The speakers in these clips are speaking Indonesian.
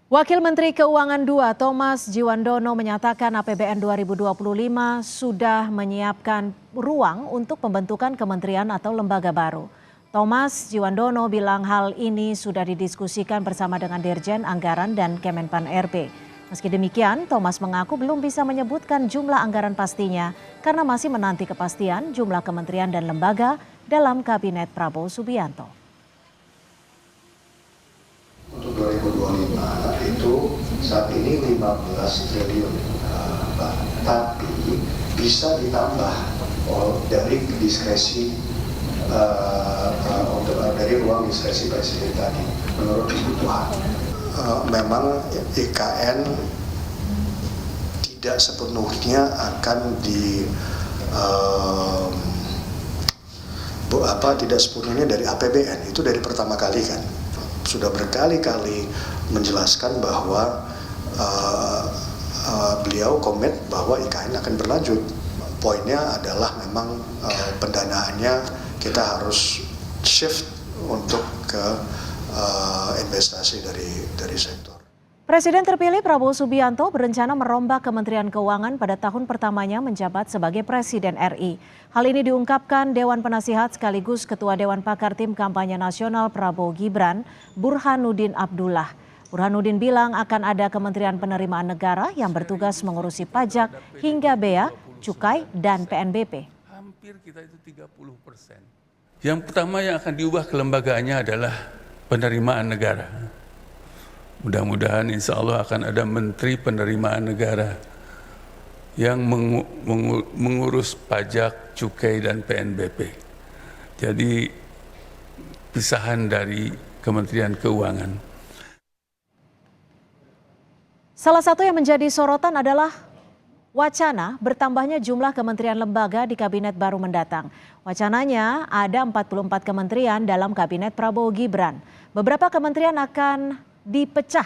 Wakil Menteri Keuangan II Thomas Djiwandono menyatakan APBN 2025 sudah menyiapkan ruang untuk pembentukan kementerian atau lembaga baru. Thomas Djiwandono bilang hal ini sudah didiskusikan bersama dengan Dirjen Anggaran dan Kemenpan RB. Meski demikian, Thomas mengaku belum bisa menyebutkan jumlah anggaran pastinya karena masih menanti kepastian jumlah kementerian dan lembaga dalam Kabinet Prabowo Subianto. Untuk 2025 itu saat ini 15 triliun, Pak. Tapi bisa ditambah dari diskresi dari ruang diskresi presiden tadi menurut kebutuhan. Memang IKN tidak sepenuhnya akan tidak sepenuhnya dari APBN, itu dari pertama kali kan. Sudah berkali-kali menjelaskan bahwa beliau komit bahwa IKN akan berlanjut. Poinnya adalah memang pendanaannya kita harus shift untuk ke investasi dari sektor. Presiden terpilih Prabowo Subianto berencana merombak Kementerian Keuangan pada tahun pertamanya menjabat sebagai Presiden RI. Hal ini diungkapkan Dewan Penasihat sekaligus Ketua Dewan Pakar Tim Kampanye Nasional Prabowo Gibran, Burhanuddin Abdullah. Burhanuddin bilang akan ada Kementerian Penerimaan Negara yang bertugas mengurusi pajak hingga bea, cukai, dan PNBP. Hampir kita itu 30%. Yang pertama yang akan diubah kelembagaannya adalah penerimaan negara. Mudah-mudahan insya Allah akan ada Menteri Penerimaan Negara yang mengurus pajak, cukai, dan PNBP. Jadi pisahan dari Kementerian Keuangan. Salah satu yang menjadi sorotan adalah wacana bertambahnya jumlah kementerian lembaga di kabinet baru mendatang. Wacananya ada 44 kementerian dalam kabinet Prabowo Gibran. Beberapa kementerian akan dipecah.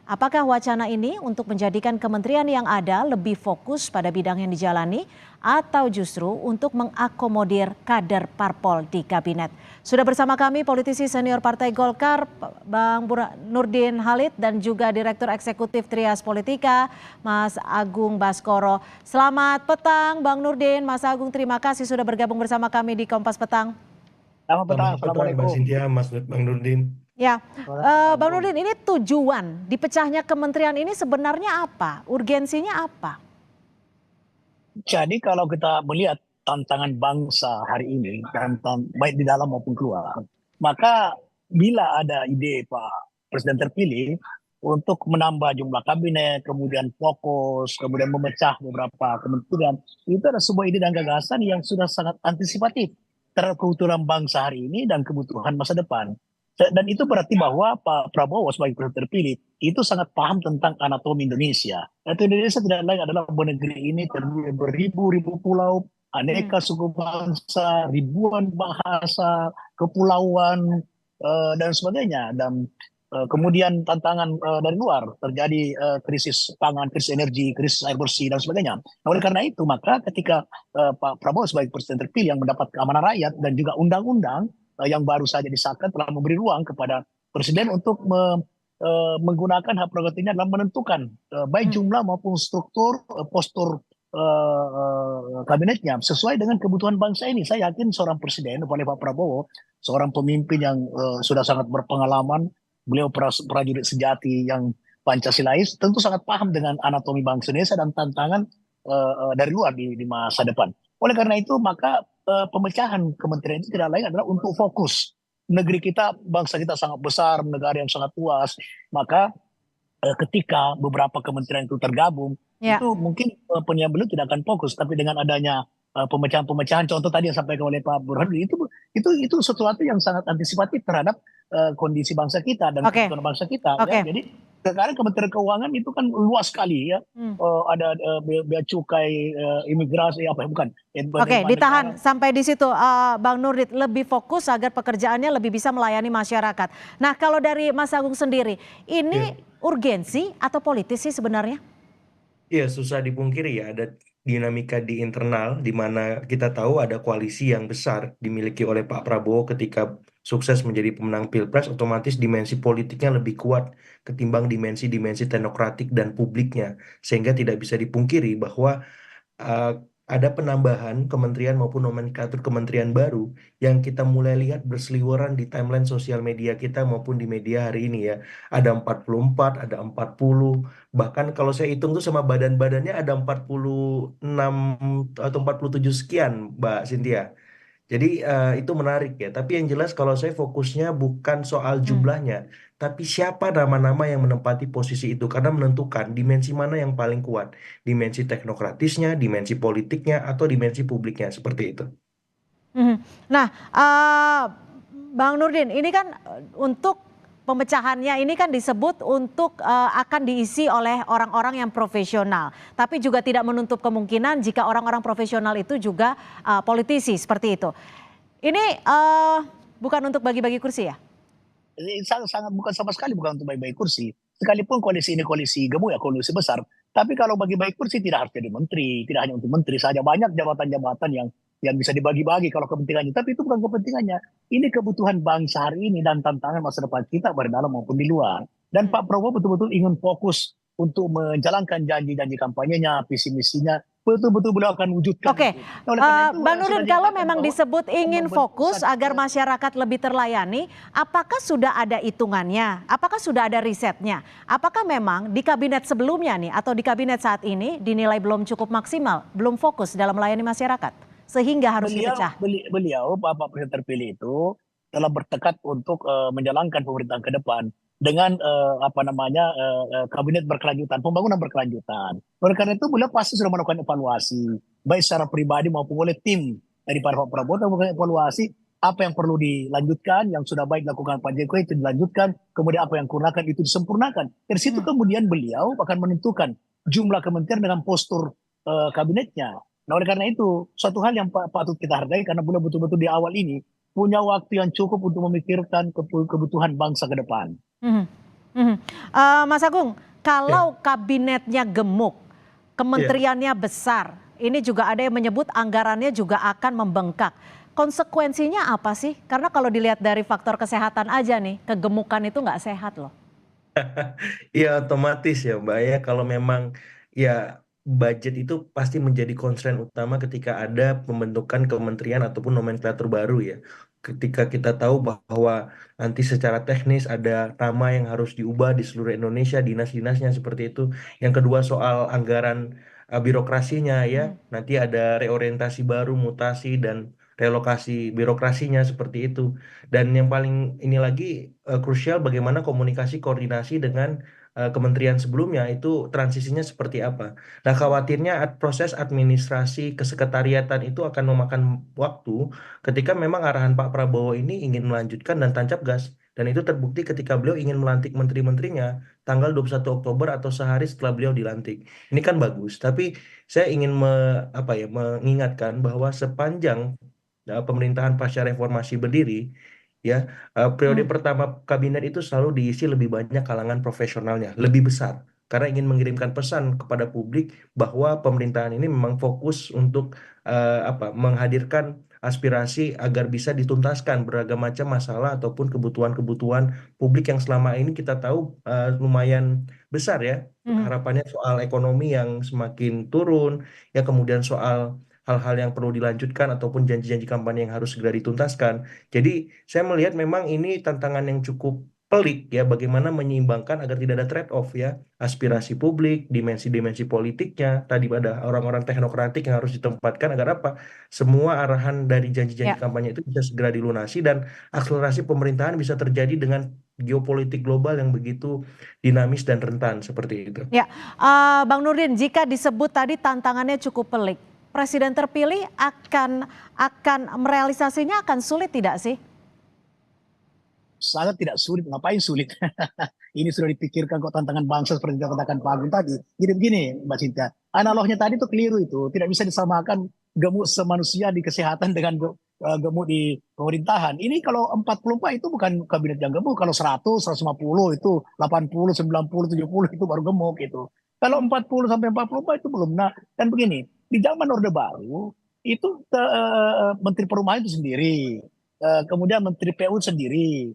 Apakah wacana ini untuk menjadikan kementerian yang ada lebih fokus pada bidang yang dijalani atau justru untuk mengakomodir kader parpol di kabinet? Sudah bersama kami politisi senior Partai Golkar, Bang Nurdin Halid, dan juga Direktur Eksekutif Trias Politika, Mas Agung Baskoro. Selamat petang Bang Nurdin, Mas Agung, terima kasih sudah bergabung bersama kami di Kompas Petang. Selamat petang, Assalamualaikum. Mbak Cynthia, Mas Bang Nurdin. Ya, Bang Nurdin, ini tujuan dipecahnya kementerian ini sebenarnya apa? Urgensinya apa? Jadi kalau kita melihat tantangan bangsa hari ini, baik di dalam maupun keluar, maka bila ada ide Pak Presiden terpilih untuk menambah jumlah kabinet, kemudian fokus, kemudian memecah beberapa kementerian, itu adalah sebuah ide dan gagasan yang sudah sangat antisipatif terhadap kebutuhan bangsa hari ini dan kebutuhan masa depan. Dan itu berarti bahwa Pak Prabowo sebagai presiden terpilih itu sangat paham tentang anatomi Indonesia. Indonesia tidak lain adalah negeri ini terdiri beribu-ribu pulau, aneka suku bangsa, ribuan bahasa, kepulauan, dan sebagainya. Dan kemudian tantangan dari luar, terjadi krisis pangan, krisis energi, krisis air bersih, dan sebagainya. Nah, oleh karena itu, maka ketika Pak Prabowo sebagai presiden terpilih yang mendapat keamanan rakyat dan juga undang-undang yang baru saja disahkan telah memberi ruang kepada presiden untuk menggunakan hak prerogatifnya dalam menentukan baik jumlah maupun struktur postur kabinetnya sesuai dengan kebutuhan bangsa ini. Saya yakin seorang presiden, Pak Prabowo, seorang pemimpin yang sudah sangat berpengalaman, beliau prajurit sejati yang Pancasilais, tentu sangat paham dengan anatomi bangsa Indonesia dan tantangan dari luar di masa depan. Oleh karena itu, maka pemecahan kementerian itu tidak lain adalah untuk fokus. Negeri kita, bangsa kita sangat besar, negara yang sangat luas, maka ketika beberapa kementerian itu tergabung, itu mungkin penyiap beliau tidak akan fokus, tapi dengan adanya pemecahan-pemecahan, contoh tadi yang disampaikan oleh Pak Burhanuddin, itu sesuatu yang sangat antisipatif terhadap kondisi bangsa kita dan kebutuhan bangsa kita. Ya. Jadi sekarang Kementerian Keuangan itu kan luas sekali ya, ada bea cukai, imigrasi, ditahan sampai di situ, Bang Nurdin, lebih fokus agar pekerjaannya lebih bisa melayani masyarakat. Nah, kalau dari Mas Agung sendiri, ini urgensi atau politis sih sebenarnya? Iya, susah dipungkiri ya, ada dinamika di internal di mana kita tahu ada koalisi yang besar dimiliki oleh Pak Prabowo ketika sukses menjadi pemenang Pilpres, otomatis dimensi politiknya lebih kuat ketimbang dimensi-dimensi teknokratik dan publiknya. Sehingga tidak bisa dipungkiri bahwa uh, ada penambahan kementerian maupun nomenklatur kementerian baru yang kita mulai lihat berseliweran di timeline sosial media kita maupun di media hari ini ya. Ada 44, ada 40, bahkan kalau saya hitung tuh sama badan-badannya ada 46 atau 47 sekian, Mbak Cynthia. Jadi itu menarik ya. Tapi yang jelas kalau saya fokusnya bukan soal Hmm. jumlahnya, tapi siapa nama-nama yang menempati posisi itu karena menentukan dimensi mana yang paling kuat, dimensi teknokratisnya, dimensi politiknya, atau dimensi publiknya seperti itu. Mhm. Nah, Bang Nurdin, ini kan untuk pemecahannya ini kan disebut untuk akan diisi oleh orang-orang yang profesional, tapi juga tidak menutup kemungkinan jika orang-orang profesional itu juga politisi seperti itu. Ini bukan untuk bagi-bagi kursi ya? Ini sangat bukan sama sekali bukan untuk baik-baik kursi. Sekalipun koalisi ini koalisi gemuk ya, koalisi besar. Tapi kalau bagi-bagi kursi tidak harus jadi menteri, tidak hanya untuk menteri saja. Banyak jabatan-jabatan yang bisa dibagi-bagi kalau kepentingannya. Tapi itu bukan kepentingannya. Ini kebutuhan bangsa hari ini dan tantangan masa depan kita baik dalam maupun di luar. Dan Pak Prabowo betul-betul ingin fokus untuk menjalankan janji-janji kampanyenya, visi misinya. Betul-betul beliau akan wujudkan Oke, itu. Nah, oleh karena itu, Bang sudah Nurdin, kalau dinyatakan memang bahwa disebut ingin membentuk fokus pusat agar masyarakat lebih terlayani, apakah sudah ada hitungannya? Apakah sudah ada risetnya? Apakah memang di kabinet sebelumnya nih atau di kabinet saat ini dinilai belum cukup maksimal, belum fokus dalam melayani masyarakat, sehingga harus dipecah? beliau Bapak Presiden terpilih itu telah bertekad untuk menjalankan pemerintahan ke depan dengan kabinet berkelanjutan, pembangunan berkelanjutan. Oleh karena itu beliau pasti sudah melakukan evaluasi, baik secara pribadi maupun oleh tim dari Pak Prabowo, dan melakukan evaluasi apa yang perlu dilanjutkan, yang sudah baik dilakukan Pak Jokowi itu dilanjutkan, kemudian apa yang kurangkan itu disempurnakan. Dari situ kemudian beliau akan menentukan jumlah kementerian dengan postur kabinetnya. Nah, oleh karena itu, suatu hal yang patut kita hargai karena beliau betul-betul di awal ini punya waktu yang cukup untuk memikirkan kebutuhan bangsa ke depan. Mhm, mhm. Mas Agung, Ya. kalau kabinetnya gemuk, Iya. kementeriannya besar, ini juga ada yang menyebut anggarannya juga akan membengkak. Konsekuensinya apa sih? Karena kalau dilihat dari faktor kesehatan aja nih, kegemukan itu nggak sehat loh. Ya otomatis ya Mbak ya kalau memang ya budget itu pasti menjadi concern utama ketika ada pembentukan kementerian ataupun nomenklatur baru ya. Ketika kita tahu bahwa nanti secara teknis ada nama yang harus diubah di seluruh Indonesia, dinas-dinasnya seperti itu. Yang kedua soal anggaran birokrasinya ya, Mhm. nanti ada reorientasi baru, mutasi dan relokasi birokrasinya seperti itu. Dan yang paling ini lagi krusial bagaimana komunikasi koordinasi dengan kementerian sebelumnya itu transisinya seperti apa. Nah, khawatirnya proses administrasi kesekretariatan itu akan memakan waktu ketika memang arahan Pak Prabowo ini ingin melanjutkan dan tancap gas. Dan itu terbukti ketika beliau ingin melantik menteri-menterinya tanggal 21 Oktober atau sehari setelah beliau dilantik. Ini kan bagus, tapi saya ingin mengingatkan bahwa sepanjang pemerintahan pasca reformasi berdiri, ya periode Hmm. pertama kabinet itu selalu diisi lebih banyak kalangan profesionalnya, lebih besar, karena ingin mengirimkan pesan kepada publik bahwa pemerintahan ini memang fokus untuk menghadirkan aspirasi agar bisa dituntaskan beragam macam masalah ataupun kebutuhan-kebutuhan publik yang selama ini kita tahu lumayan besar ya. Mhm. Harapannya soal ekonomi yang semakin turun, ya kemudian soal hal-hal yang perlu dilanjutkan ataupun janji-janji kampanye yang harus segera dituntaskan. Jadi saya melihat memang ini tantangan yang cukup pelik ya bagaimana menyeimbangkan agar tidak ada trade-off ya aspirasi publik, dimensi-dimensi politiknya, tadi ada orang-orang teknokratik yang harus ditempatkan agar apa? Semua arahan dari janji-janji Ya. kampanye itu bisa segera dilunasi dan akselerasi pemerintahan bisa terjadi dengan geopolitik global yang begitu dinamis dan rentan seperti itu. Ya, Bang Nurdin, jika disebut tadi tantangannya cukup pelik, presiden terpilih akan merealisasinya akan sulit tidak sih? Sangat tidak sulit, ngapain sulit? Ini sudah dipikirkan kok tantangan bangsa seperti yang katakan Pak Agung tadi. Jadi begini Mbak Cinta, analognya tadi itu keliru itu. Tidak bisa disamakan gemuk semanusia di kesehatan dengan gemuk di pemerintahan. Ini kalau 44 itu bukan kabinet yang gemuk. Kalau 100, 150 itu 80, 90, 70 itu baru gemuk itu. Kalau 40 sampai 44 itu belum. Nah, dan begini, di zaman Orde Baru itu Menteri Perumahan itu sendiri. kemudian Menteri PU sendiri,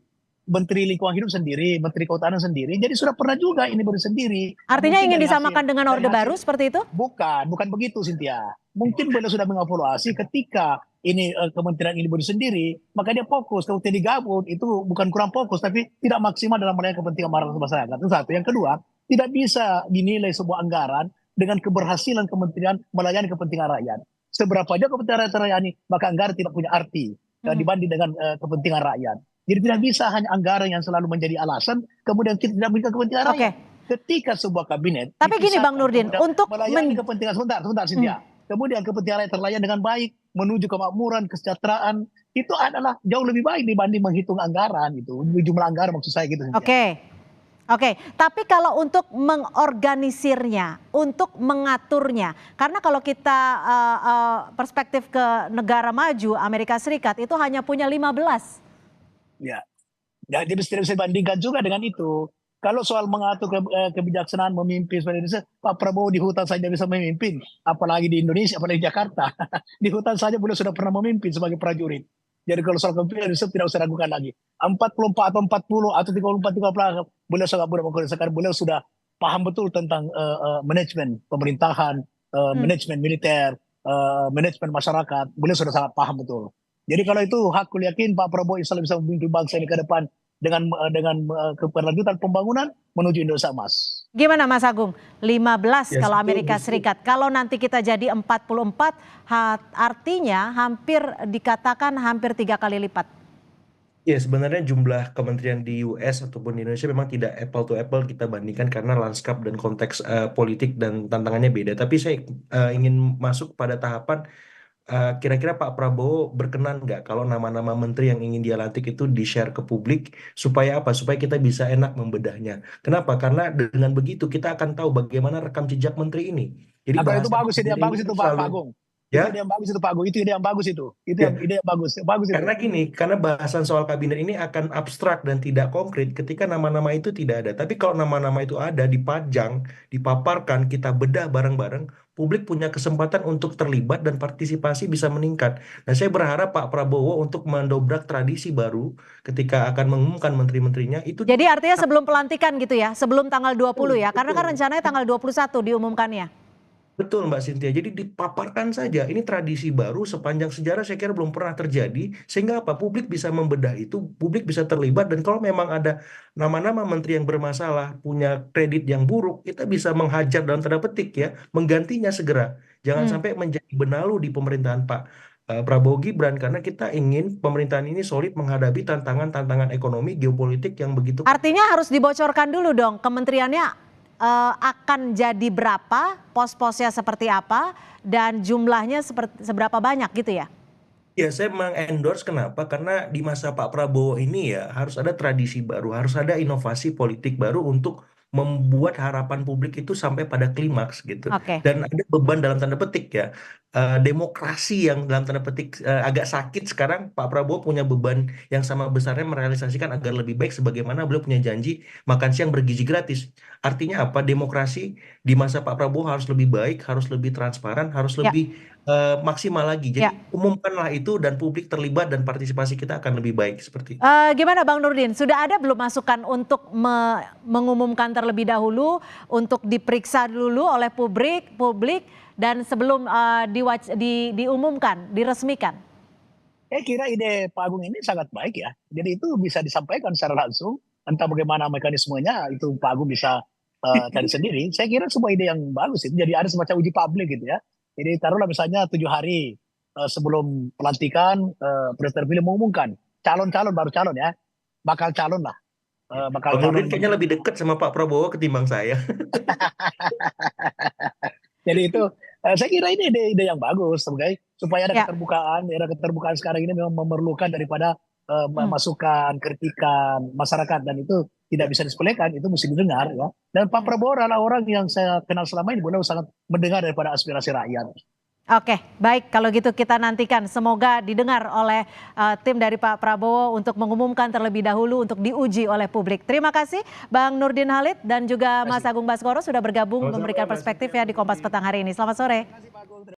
Menteri Lingkungan Hidup sendiri, Menteri Kehutanan sendiri. Jadi sudah pernah juga ini baru sendiri. Artinya Mungkin ingin dari disamakan dengan dari Orde Baru seperti itu? bukan begitu Cynthia. Mungkin beliau sudah mengevaluasi ketika ini kementerian ini baru sendiri, maka dia fokus. Kalau tidak digabung itu bukan kurang fokus, tapi tidak maksimal dalam melayani kepentingan masyarakat. Itu satu. Yang kedua, tidak bisa dinilai sebuah anggaran dengan keberhasilan kementerian melayani kepentingan rakyat. Seberapa dia kepentingan rakyat terlayani, maka anggaran tidak punya arti dibanding dengan kepentingan rakyat. Jadi tidak bisa hanya anggaran yang selalu menjadi alasan, kemudian kita tidak memberikan kepentingan rakyat. Ketika sebuah kabinet, tapi gini Bang Nurdin, untuk melayani kepentingan sebentar Cynthia. Kemudian kepentingan rakyat terlayani dengan baik, menuju kemakmuran, kesejahteraan, itu adalah jauh lebih baik dibanding menghitung anggaran itu, jumlah anggaran maksud saya gitu. Oke, tapi kalau untuk mengorganisirnya, untuk mengaturnya, karena kalau kita perspektif ke negara maju, Amerika Serikat itu hanya punya 15. Ya, jadi tidak bisa dibandingkan juga dengan itu. Kalau soal mengatur kebijaksanaan memimpin seperti Indonesia, Pak Prabowo di hutan saja bisa memimpin, apalagi di Indonesia, apalagi di Jakarta. Di hutan saja beliau sudah pernah memimpin sebagai prajurit. Jadi kalau soal kepemimpinan tidak usah ragukan lagi. 44 atau 40 atau 34, 30, beliau sangat mudah mengkoordinasikan. Beliau sudah paham betul tentang manajemen pemerintahan, manajemen militer, manajemen masyarakat. Beliau sudah sangat paham betul. Jadi kalau itu aku yakin Pak Prabowo insya Allah bisa memimpin bangsa ini ke depan dengan keberlanjutan pembangunan menuju Indonesia Emas. Gimana Mas Agung? 15 Ya, kalau Amerika Serikat. Kalau nanti kita jadi 44, artinya hampir dikatakan hampir 3 kali lipat. Ya, sebenarnya jumlah kementerian di US ataupun di Indonesia memang tidak apple to apple kita bandingkan karena lanskap dan konteks politik dan tantangannya beda. Tapi saya ingin masuk pada tahapan kira-kira Pak Prabowo berkenan nggak kalau nama-nama menteri yang ingin dia lantik itu di-share ke publik supaya apa? Supaya kita bisa enak membedahnya. Kenapa? Karena dengan begitu kita akan tahu bagaimana rekam jejak menteri ini. Jadi itu bagus, ide yang bagus itu Pak Agung. Ya? Itu ide yang bagus itu Pak Agung. Itu ide yang bagus itu. Ide yang bagus. Bagus itu. Karena gini, karena bahasan soal kabinet ini akan abstrak dan tidak konkret ketika nama-nama itu tidak ada. Tapi kalau nama-nama itu ada, dipajang, dipaparkan, kita bedah bareng-bareng, publik punya kesempatan untuk terlibat dan partisipasi bisa meningkat. Nah, saya berharap Pak Prabowo untuk mendobrak tradisi baru ketika akan mengumumkan menteri-menterinya itu. Jadi artinya sebelum pelantikan gitu ya, sebelum tanggal 20 ya, karena kan rencananya tanggal 21 diumumkannya. Betul Mbak Cynthia, jadi dipaparkan saja. Ini tradisi baru sepanjang sejarah saya kira belum pernah terjadi. Sehingga apa? Publik bisa membedah itu, publik bisa terlibat. Dan kalau memang ada nama-nama menteri yang bermasalah, punya kredit yang buruk, kita bisa menghajar dalam tanda petik ya, menggantinya segera. Jangan sampai menjadi benalu di pemerintahan Pak Prabowo Gibran. Karena kita ingin pemerintahan ini solid menghadapi tantangan-tantangan ekonomi, geopolitik yang begitu. Artinya harus dibocorkan dulu dong kementeriannya akan jadi berapa, pos-posnya seperti apa, dan jumlahnya seberapa banyak gitu ya? Ya, saya mengendorse kenapa? Karena di masa Pak Prabowo ini ya harus ada tradisi baru, harus ada inovasi politik baru untuk membuat harapan publik itu sampai pada klimaks gitu. Dan ada beban dalam tanda petik ya, demokrasi yang dalam tanda petik agak sakit sekarang. Pak Prabowo punya beban yang sama besarnya merealisasikan agar lebih baik sebagaimana beliau punya janji makan siang bergizi gratis. Artinya apa? Demokrasi di masa Pak Prabowo harus lebih baik, harus lebih transparan, harus lebih maksimal lagi. Jadi umumkanlah itu dan publik terlibat dan partisipasi kita akan lebih baik seperti itu. Gimana Bang Nurdin? Sudah ada belum masukan untuk mengumumkan terlebih dahulu, untuk diperiksa dulu oleh publik dan sebelum diumumkan, diresmikan? Saya kira ide Pak Agung ini sangat baik ya. Jadi itu bisa disampaikan secara langsung. Entah bagaimana mekanismenya itu Pak Agung bisa cari sendiri. Saya kira sebuah ide yang bagus itu. Jadi ada semacam uji publik gitu ya. Jadi taruhlah misalnya 7 hari sebelum pelantikan Presiden terpilih mengumumkan calon-calon baru calon ya, bakal calon lah. Pak Nurdin kayaknya lebih dekat sama Pak Prabowo ketimbang saya. Jadi itu saya kira ini ide yang bagus supaya ada keterbukaan. Era keterbukaan sekarang ini memang memerlukan daripada masukan, kritikan masyarakat, dan itu tidak bisa disepelekan, itu mesti didengar ya. Dan Pak Prabowo adalah orang yang saya kenal selama ini, beliau sangat mendengar daripada aspirasi rakyat. Oke, baik, kalau gitu kita nantikan semoga didengar oleh tim dari Pak Prabowo untuk mengumumkan terlebih dahulu untuk diuji oleh publik. Terima kasih Bang Nurdin Halid dan juga Mas Agung Baskoro sudah bergabung memberikan perspektif ya di Kompas Petang hari ini. Selamat sore.